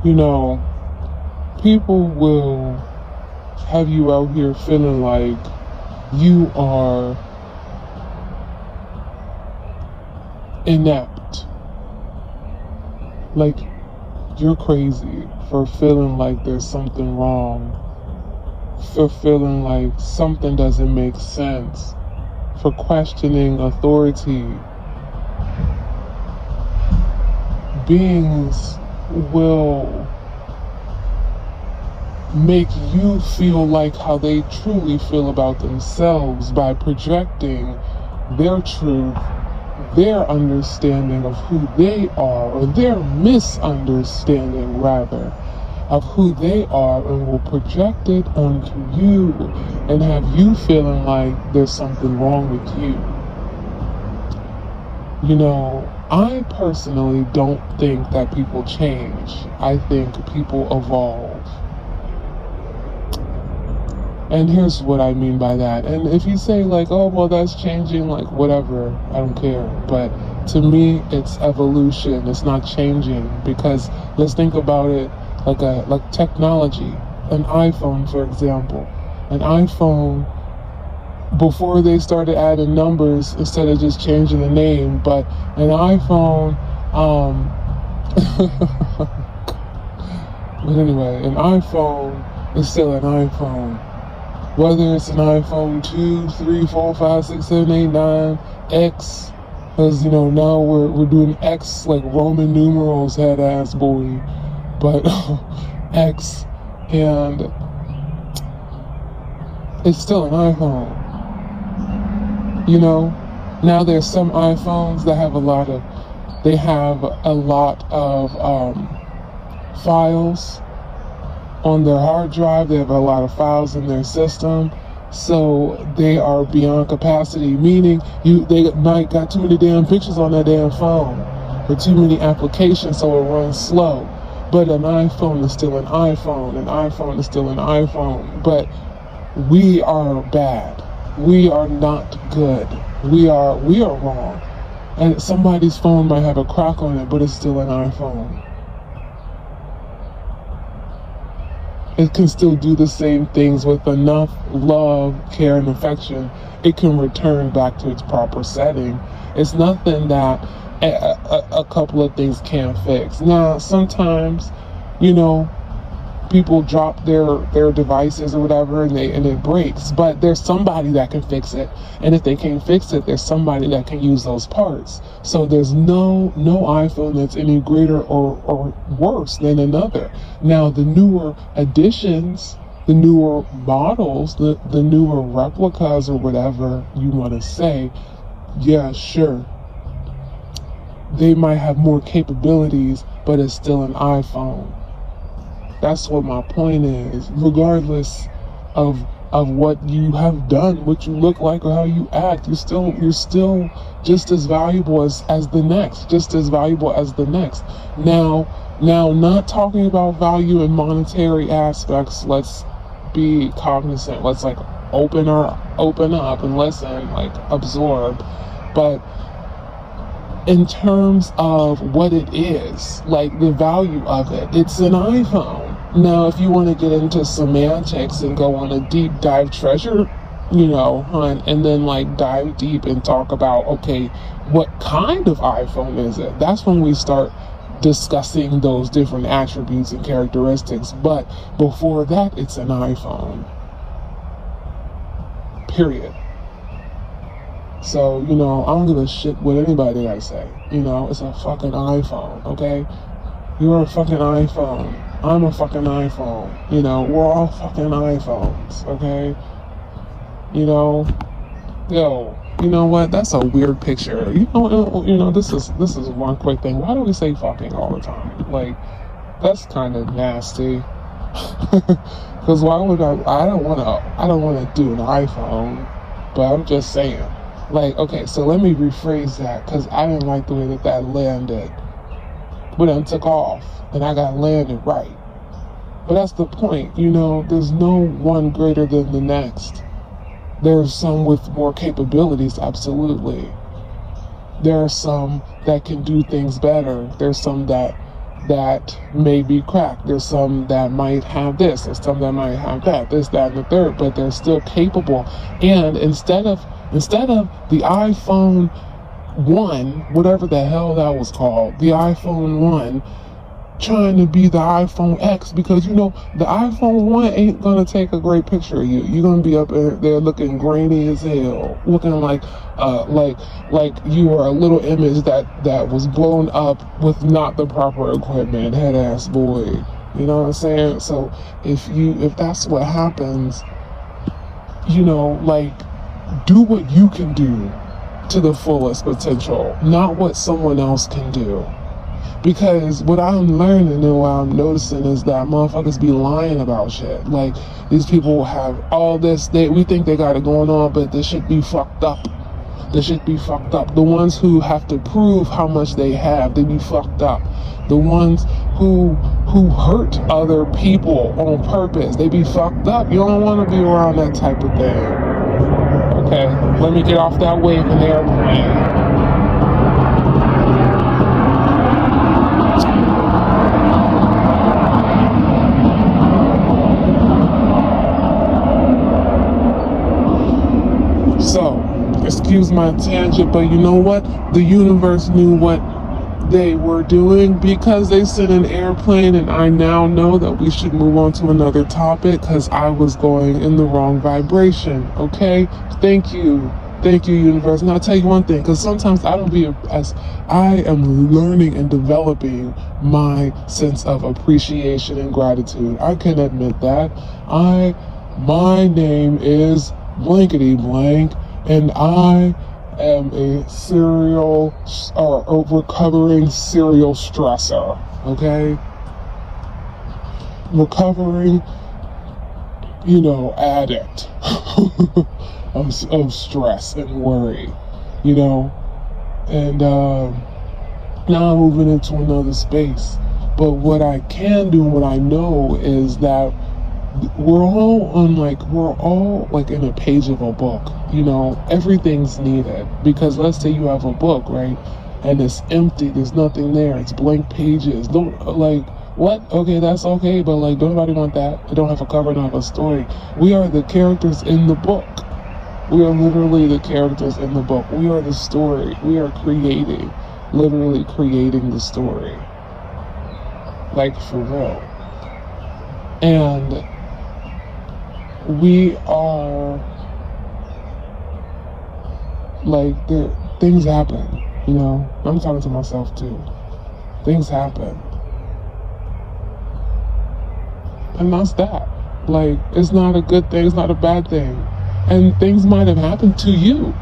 You know, people will have you out here feeling like you are inept. Like you're crazy for feeling like there's something wrong, for feeling like something doesn't make sense, for questioning authority. Beings will make you feel like how they truly feel about themselves by projecting their truth, their understanding of who they are, or their misunderstanding rather of who they are, and will project it onto you and have you feeling like there's something wrong with you. You know, I personally don't think that people change. I think people evolve. And here's what I mean by that. And if you say like, oh, well, that's changing, like whatever, I don't care. But to me, it's evolution. It's not changing, because let's think about it like technology. An iPhone, for example. An iPhone, before they started adding numbers instead of just changing the name, but an iPhone, but anyway, an iPhone is still an iPhone. Whether it's an iPhone 2, 3, 4, 5, 6, 7, 8, 9, X, because now we're doing X like Roman numerals, head ass boy, but X, and it's still an iPhone. Now there's some iPhones that have a lot of files on their hard drive. They have a lot of files in their system, so they are beyond capacity, meaning they might got too many damn pictures on that damn phone, or too many applications, so it runs slow. But an iPhone is still an iPhone. An iPhone is still an iPhone. But we are bad. We are not good. We are wrong. And somebody's phone might have a crack on it, but it's still an iPhone. It can still do the same things with enough love, care, and affection. It can return back to its proper setting. It's nothing that a couple of things can't fix. Now, sometimes, people drop their devices or whatever, and it breaks. But there's somebody that can fix it, and if they can't fix it, there's somebody that can use those parts. So there's no iPhone that's any greater or worse than another. Now the newer editions, the newer models, the newer replicas, or whatever you want to say, yeah, sure, they might have more capabilities, but it's still an iPhone. That's what my point is. Regardless of what you have done, what you look like, or how you act, you're still just as valuable as the next. Just as valuable as the next. Now, not talking about value in monetary aspects. Let's be cognizant. Let's open up and listen, absorb. But in terms of what it is, the value of it, it's an iPhone. Now, if you want to get into semantics and go on a deep dive treasure, hunt, and then dive deep and talk about, okay, what kind of iPhone is it? That's when we start discussing those different attributes and characteristics. But before that, it's an iPhone. Period. So, I don't give a shit what anybody gotta say. It's a fucking iPhone, okay? You're a fucking iPhone. I'm a fucking iPhone. We're all fucking iPhones, okay? Yo, you know what? That's a weird picture. This is one quick thing. Why do we say fucking all the time? That's kind of nasty. Because why would I don't want to do an iPhone, but I'm just saying. Okay, so let me rephrase that, because I didn't like the way that landed. But then took off, and I got landed right. But that's the point, there's no one greater than the next. There's some with more capabilities, absolutely. There are some that can do things better. There's some that that may be cracked. There's some that might have this. There's some that might have that. This, that, and the third. But they're still capable. And instead of the iPhone 1, whatever the hell that was called, the iPhone 1 trying to be the iPhone X, because the iPhone 1 ain't gonna take a great picture of you. You're gonna be up there looking grainy as hell, looking like you were a little image that was blown up with not the proper equipment, head ass boy. You know what I'm saying? So if that's what happens, do what you can do to the fullest potential, not what someone else can do. Because what I'm learning and what I'm noticing is that motherfuckers be lying about shit. Like, these people have all this, we think they got it going on, but this shit be fucked up. This shit be fucked up. The ones who have to prove how much they have, they be fucked up. The ones who hurt other people on purpose, they be fucked up. You don't want to be around that type of thing. Okay, let me get off that wave in the airplane. So, excuse my tangent, but you know what? The universe knew what they were doing because they sent an airplane, and I now know that we should move on to another topic because I was going in the wrong vibration, okay? Thank you, universe. And I'll tell you one thing, because sometimes I am learning and developing my sense of appreciation and gratitude. I can admit that. My name is blankety blank, and I am a recovering serial stressor, okay? Recovering, addict of stress and worry, and now I'm moving into another space. But what I can do, what I know is that we're all like in a page of a book, everything's needed. Because let's say you have a book, right? And it's empty, there's nothing there, it's blank pages. What? Okay, that's okay, but don't nobody want that. They don't have a cover, don't have a story. We are the characters in the book. We are literally the characters in the book. We are the story. We are literally creating the story. For real. And we are things happen, I'm talking to myself too. Things happen. And that's that. It's not a good thing, it's not a bad thing. And things might have happened to you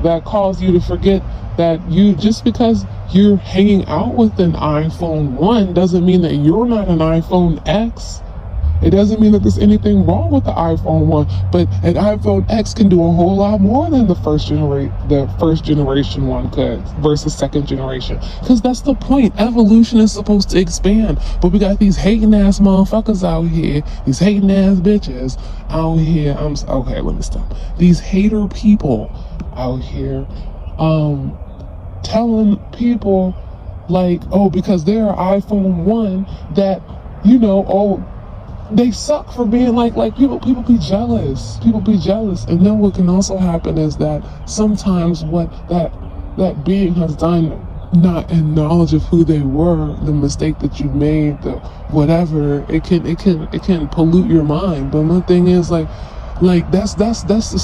that caused you to forget that just because you're hanging out with an iPhone 1 doesn't mean that you're not an iPhone X. It doesn't mean that there's anything wrong with the iPhone 1, but an iPhone X can do a whole lot more than the first generation one could versus second generation. Because that's the point. Evolution is supposed to expand, but we got these hating ass motherfuckers out here, these hating ass bitches out here. Okay, let me stop. These hater people out here, telling people because they're iPhone 1 that they suck for being people be jealous. And then what can also happen is that sometimes what that being has done, not in knowledge of who they were, the mistake that you made, the whatever, it can pollute your mind. But one thing is that's a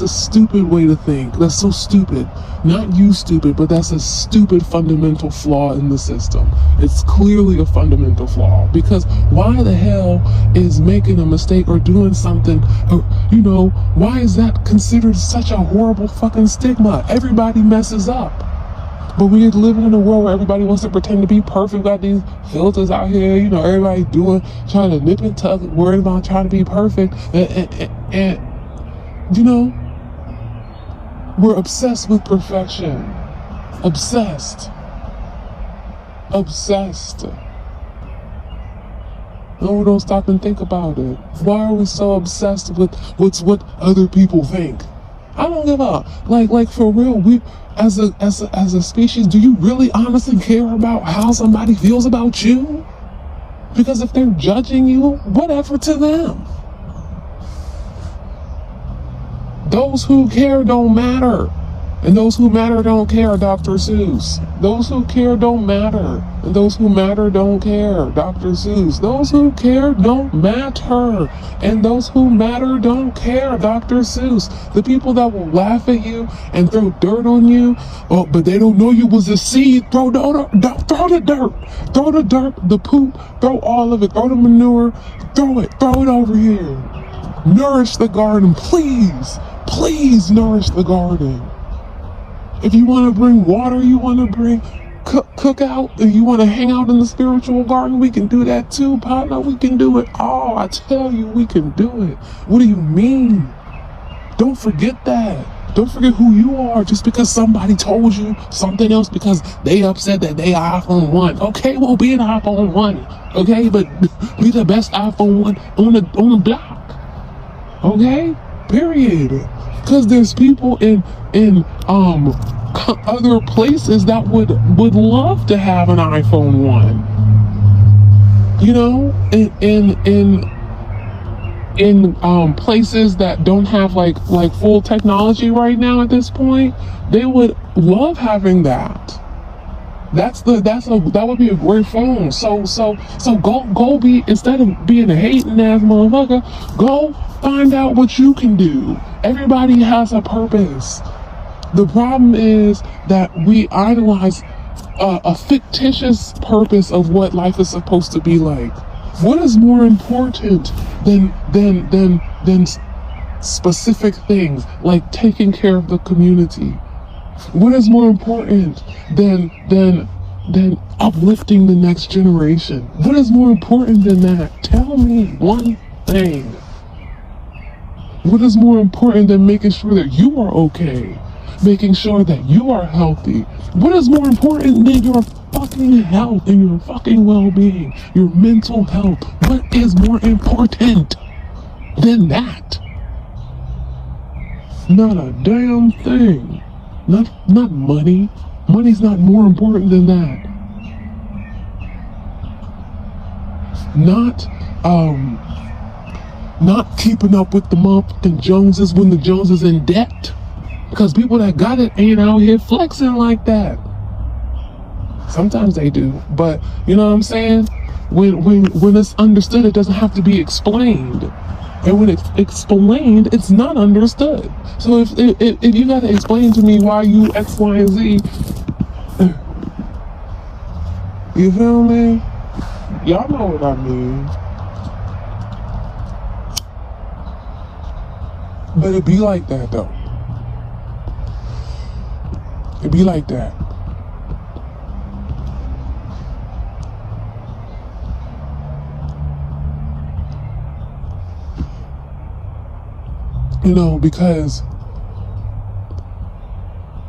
stupid way to think. That's so stupid. Not you stupid, but that's a stupid fundamental flaw in the system. It's clearly a fundamental flaw, because why the hell is making a mistake or doing something, why is that considered such a horrible fucking stigma? Everybody messes up. But we're living in a world where everybody wants to pretend to be perfect. Got these filters out here, everybody trying to nip and tuck, worried about trying to be perfect. And we're obsessed with perfection. Obsessed. No, we don't stop and think about it. Why are we so obsessed with what other people think? I don't give up. For real, as a species, do you really honestly care about how somebody feels about you? Because if they're judging you, whatever to them. Those who care don't matter. And those who matter don't care, Dr. Seuss. Those who care don't matter. And those who matter don't care, Dr. Seuss. Those who care don't matter. And those who matter don't care, Dr. Seuss. The people that will laugh at you and throw dirt on you, oh, but they don't know you was a seed. Throw the dirt. Throw the dirt, the poop, throw all of it. Throw the manure. Throw it over here. Nourish the garden, please. Please nourish the garden. If you want to bring water, you want to bring cook out, and you want to hang out in the spiritual garden, we can do that too, partner. We can do it all. I tell you, we can do it. What do you mean? Don't forget that. Don't forget who you are just because somebody told you something else because they upset that they iPhone 1. Okay, well, be an iPhone 1. Okay, but be the best iPhone 1 on the block. Okay? Period. Because there's people in other places that would love to have an iPhone 1. You know, in places that don't have like full technology right now at this point, they would love having that. That would be a great phone. So go be, instead of being a hating ass motherfucker, go find out what you can do. Everybody has a purpose. The problem is that we idolize a fictitious purpose of what life is supposed to be like. What is more important than specific things like taking care of the community? What is more important than uplifting the next generation? What is more important than that? Tell me one thing. What is more important than making sure that you are okay? Making sure that you are healthy? What is more important than your fucking health and your fucking well-being? Your mental health? What is more important than that? Not a damn thing. Not money. Money's not more important than that. Not keeping up with the motherfucking Joneses when the Joneses in debt. Because people that got it ain't out here flexing like that. Sometimes they do, but you know what I'm saying? When it's understood, it doesn't have to be explained. And when it's explained, it's not understood. So if you gotta explain to me why you X, Y, and Z, you feel me? Y'all know what I mean. But it be like that though. It be like that. You know, because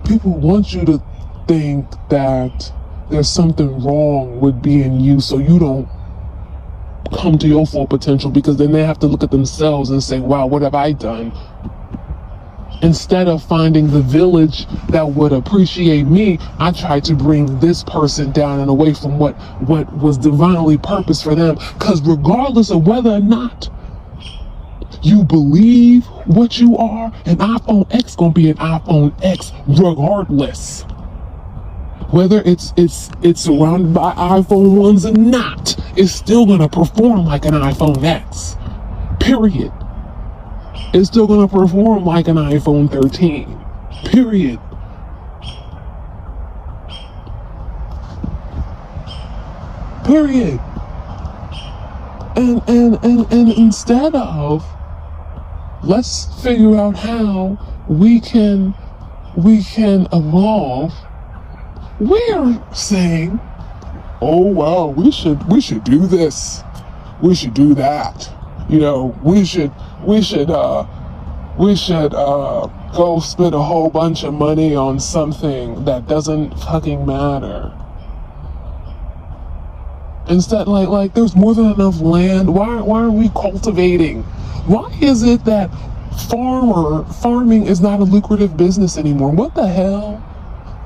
people want you to think that there's something wrong with being you, so you don't come to your full potential, because then they have to look at themselves and say, wow, what have I done? Instead of finding the village that would appreciate me, I tried to bring this person down and away from what was divinely purposed for them. Because regardless of whether or not you believe what you are, an iPhone X gonna be an iPhone X regardless. Whether it's surrounded by iPhone 1s or not, it's still gonna perform like an iPhone X. Period. It's still gonna perform like an iPhone 13. Period. Period. And instead of, let's figure out how we can evolve, we're saying, oh well, we should do this, we should do that, you know, we should go spend a whole bunch of money on something that doesn't fucking matter. Instead, like there's more than enough land. Why are we cultivating? Why is it that farming is not a lucrative business anymore? What the hell?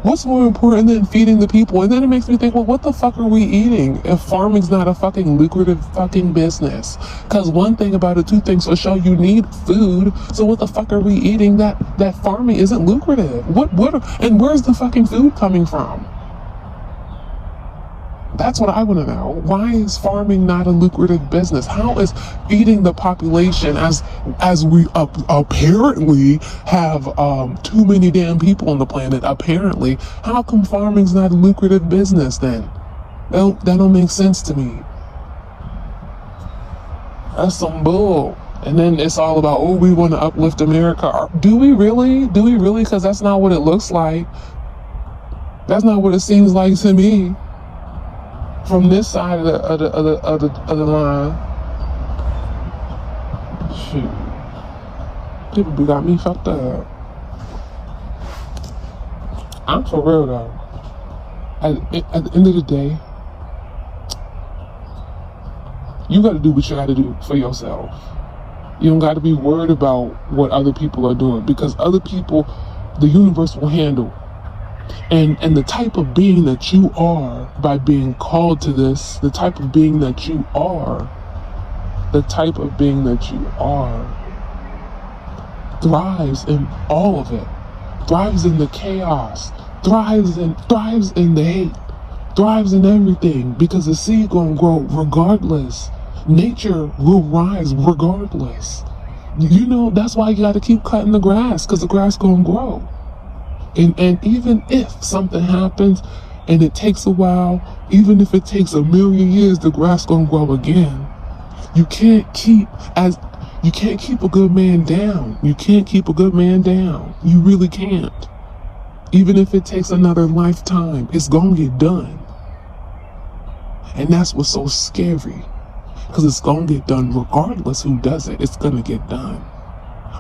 What's more important than feeding the people? And then it makes me think, well, what the fuck are we eating if farming's not a fucking lucrative fucking business? Because one thing about it, two things for sure, you need food. So what the fuck are we eating that farming isn't lucrative? And where's the fucking food coming from? That's what I want to know. Why is farming not a lucrative business? How is feeding the population, as we apparently have too many damn people on the planet, apparently, how come farming's not a lucrative business then? That don't make sense to me. That's some bull. And then it's all about, oh, we want to uplift America. Do we really? Do we really? Because that's not what it looks like. That's not what it seems like to me. From this side of the line, shoot, people got me fucked up. I'm for real though. At the end of the day, you got to do what you got to do for yourself. You don't got to be worried about what other people are doing, because other people, the universe will handle. And the type of being that you are, by being called to this, the type of being that you are, thrives in all of it. Thrives in the chaos. Thrives in the hate. Thrives in everything, because the seed gonna grow regardless. Nature will rise regardless. You know, that's why you gotta keep cutting the grass, because the grass gonna grow. And even if something happens and it takes a while, even if it takes 1,000,000 years, the grass gonna grow again. You can't keep a good man down. You can't keep a good man down. You really can't. Even if it takes another lifetime, it's gonna get done. And that's what's so scary, because it's gonna get done regardless who does it. It's gonna get done.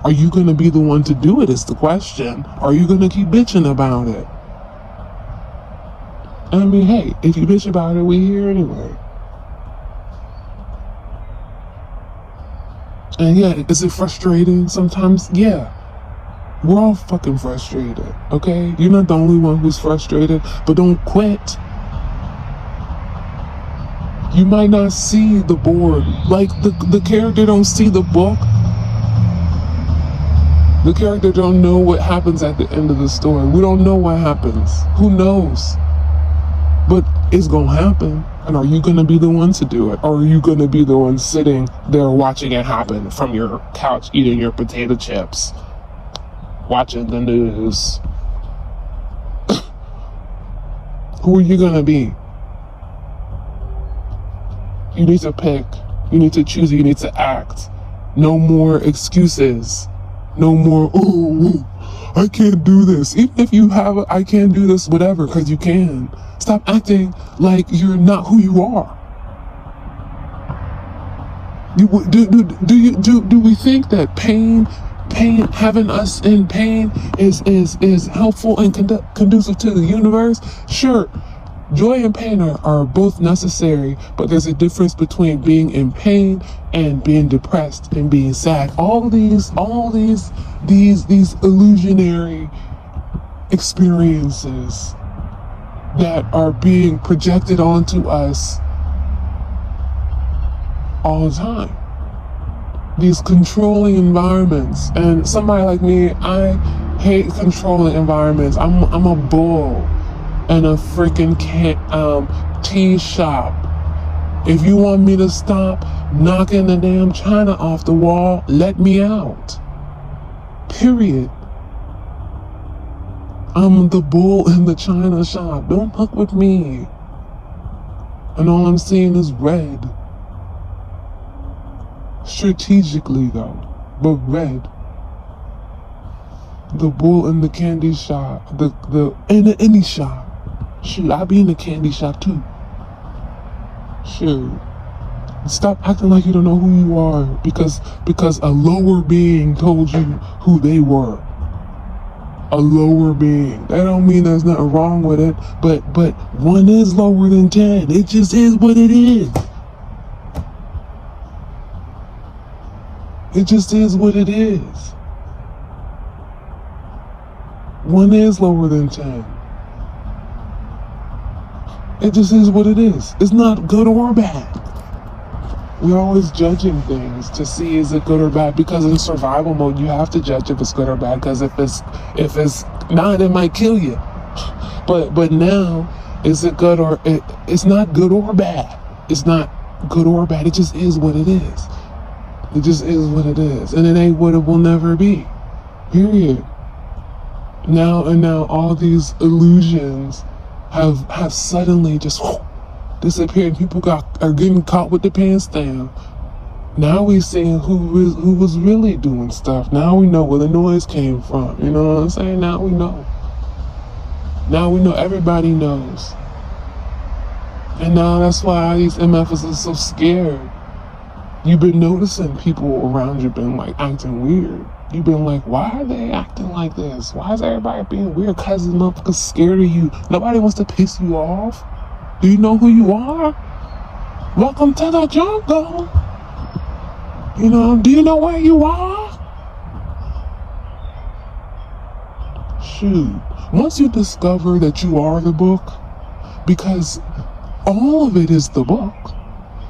Are you going to be the one to do it is the question. Are you going to keep bitching about it? I mean, hey, if you bitch about it, we here anyway. And yeah, is it frustrating sometimes? Yeah. We're all fucking frustrated, okay? You're not the only one who's frustrated, but don't quit. You might not see the board. Like, the character don't see the book. The character don't know what happens at the end of the story. We don't know what happens. Who knows? But it's gonna happen. And are you gonna be the one to do it? Or are you gonna be the one sitting there watching it happen from your couch, eating your potato chips, watching the news? Who are you gonna be? You need to pick. You need to choose. You need to act. No more excuses. No more, oh, I can't do this. Even if you have I can't do this, whatever, because you can. Stop acting like you're not who you are. Do we think that pain, having us in pain is helpful and conducive to the universe? Sure. Joy and pain are both necessary, but there's a difference between being in pain and being depressed and being sad. All these illusionary experiences that are being projected onto us all the time. These controlling environments. And somebody like me, I hate controlling environments. I'm a bull in a freaking tea shop. If you want me to stop knocking the damn china off the wall, let me out. Period. I'm the bull in the china shop. Don't fuck with me. And all I'm seeing is red. Strategically though, but red. The bull in the candy shop. In any shop. Shoot, I be in the candy shop too. Shoot. Stop acting like you don't know who you are because a lower being told you who they were. A lower being. That don't mean there's nothing wrong with it, but 1 is lower than 10. It just is what it is. It just is what it is. 1 is lower than 10. It just is what it is. It's not good or bad. We're always judging things to see is it good or bad, because in survival mode you have to judge if it's good or bad, because if it's not, it might kill you. But now, is it good or it's not good or bad. It's not good or bad. It just is what it is. It just is what it is, and it ain't what it will never be. Period. Now all these illusions have suddenly just disappeared. People are getting caught with the pants down. Now we seeing who was really doing stuff. Now we know where the noise came from. You know what I'm saying? Now we know. Now we know. Everybody knows. And now that's why these MFs are so scared. You've been noticing people around you been like acting weird. You've been like, why are they acting like this? Why is everybody being weird? Cause the motherfuckers scared of you. Nobody wants to piss you off. Do you know who you are? Welcome to the jungle. You know, do you know where you are? Shoot. Once you discover that you are the book, because all of it is the book.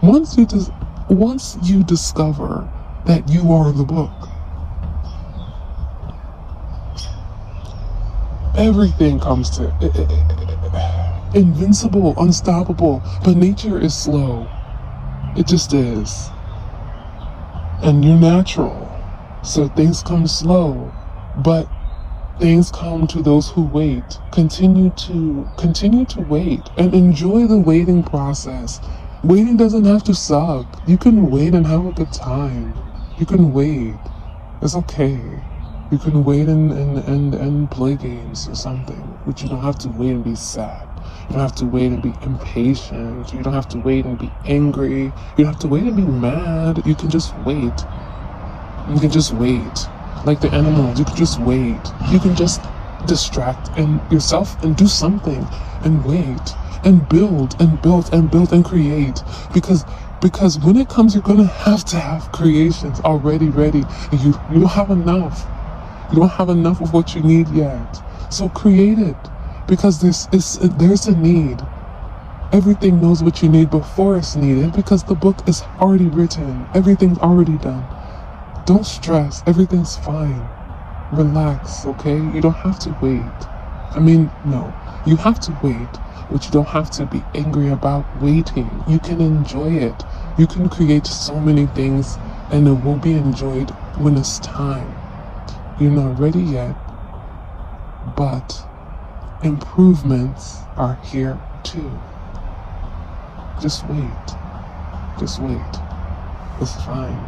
Once you discover that you are the book, everything comes to invincible, unstoppable. But nature is slow. It just is. And you're natural. So things come slow. But things come to those who wait. Continue to wait and enjoy the waiting process. Waiting doesn't have to suck. You can wait and have a good time. You can wait. It's okay. You can wait and play games or something, but you don't have to wait and be sad. You don't have to wait and be impatient. You don't have to wait and be angry. You don't have to wait and be mad. You can just wait. You can just wait. Like the animals, you can just wait. You can just distract yourself and do something and wait and build and build and build and create. Because when it comes, you're gonna have to have creations already ready. And you don't have enough. You don't have enough of what you need yet. So create it, because there's a need. Everything knows what you need before it's needed, because the book is already written. Everything's already done. Don't stress. Everything's fine. Relax, okay? You don't have to wait. No. You have to wait, but you don't have to be angry about waiting. You can enjoy it. You can create so many things, and it will be enjoyed when it's time. You're not ready yet, but improvements are here too. Just wait. Just wait. It's fine.